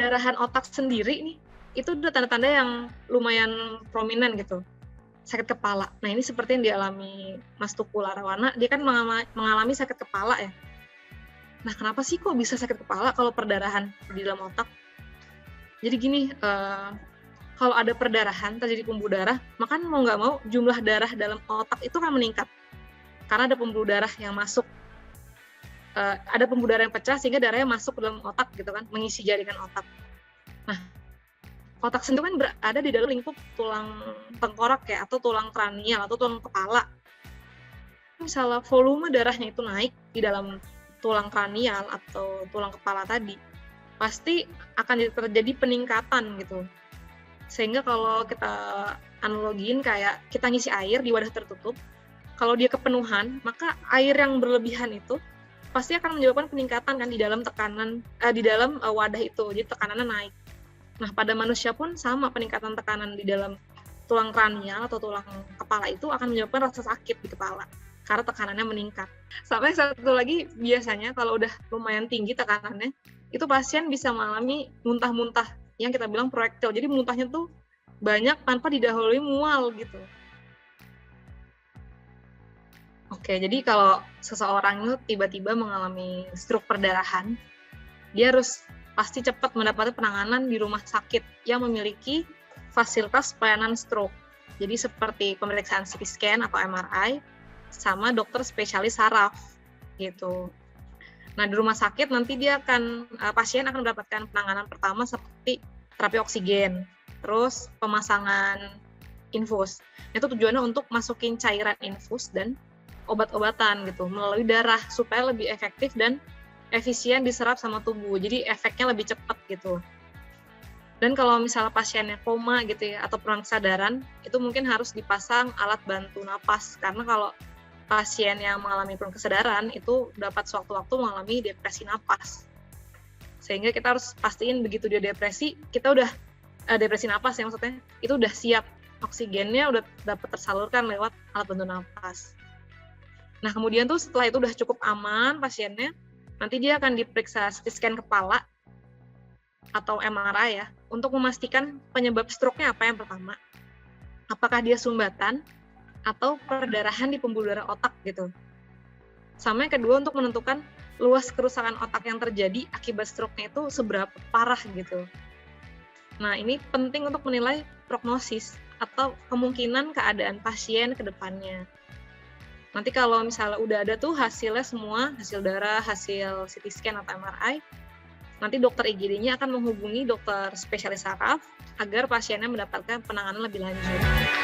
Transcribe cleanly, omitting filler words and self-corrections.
perdarahan otak sendiri nih, itu udah tanda-tanda yang lumayan prominent gitu, sakit kepala. Nah, ini seperti yang dialami Mas Tukul Arwana, dia kan mengalami sakit kepala ya. Nah, kenapa sih kok bisa sakit kepala kalau perdarahan di dalam otak? Jadi gini, kalau ada perdarahan, terjadi pembuluh darah, maka mau nggak mau jumlah darah dalam otak itu kan meningkat. Karena ada pembuluh darah yang masuk, ada pembuluh darah yang pecah sehingga darahnya masuk ke dalam otak gitu kan, mengisi jaringan otak. Nah, otak sendiri kan berada di dalam lingkup tulang tengkorak ya, atau tulang kranial, atau tulang kepala. Misalnya volume darahnya itu naik di dalam tulang kranial atau tulang kepala tadi, pasti akan terjadi peningkatan gitu. Sehingga kalau kita analogiin kayak kita ngisi air di wadah tertutup, kalau dia kepenuhan, maka air yang berlebihan itu pasti akan menyebabkan peningkatan kan di dalam tekanan, di dalam wadah itu, jadi tekanannya naik. Nah, pada manusia pun sama, peningkatan tekanan di dalam tulang kranial atau tulang kepala itu akan menyebabkan rasa sakit di kepala karena tekanannya meningkat. Sampai satu lagi, biasanya kalau udah lumayan tinggi tekanannya, itu pasien bisa mengalami muntah-muntah yang kita bilang proyektil. Jadi muntahnya tuh banyak tanpa didahului mual gitu. Oke, jadi kalau seseorang itu tiba-tiba mengalami stroke perdarahan, dia harus pasti cepat mendapatkan penanganan di rumah sakit yang memiliki fasilitas pelayanan stroke. Jadi seperti pemeriksaan CT scan atau MRI, sama dokter spesialis saraf gitu. Nah, di rumah sakit nanti pasien akan mendapatkan penanganan pertama seperti terapi oksigen, terus pemasangan infus. Itu tujuannya untuk masukin cairan infus dan obat-obatan gitu melalui darah supaya lebih efektif dan efisien diserap sama tubuh. Jadi efeknya lebih cepat gitu. Dan kalau misalnya pasiennya koma gitu ya atau kurang kesadaran, itu mungkin harus dipasang alat bantu napas karena kalau pasien yang mengalami kurang kesadaran itu dapat sewaktu-waktu mengalami depresi napas. Sehingga kita harus pastiin begitu dia depresi, kita udah depresi napas ya maksudnya, itu udah siap, oksigennya udah dapat tersalurkan lewat alat bantu napas. Nah, kemudian tuh setelah itu udah cukup aman pasiennya, nanti dia akan diperiksa CT scan kepala atau MRI ya, untuk memastikan penyebab stroke-nya apa yang pertama. Apakah dia sumbatan atau perdarahan di pembuluh darah otak gitu. Sama yang kedua untuk menentukan luas kerusakan otak yang terjadi akibat stroke-nya itu seberapa parah gitu. Nah, ini penting untuk menilai prognosis atau kemungkinan keadaan pasien ke depannya. Nanti kalau misalnya udah ada tuh hasilnya semua, hasil darah, hasil CT scan atau MRI, nanti dokter IGD-nya akan menghubungi dokter spesialis saraf agar pasiennya mendapatkan penanganan lebih lanjut.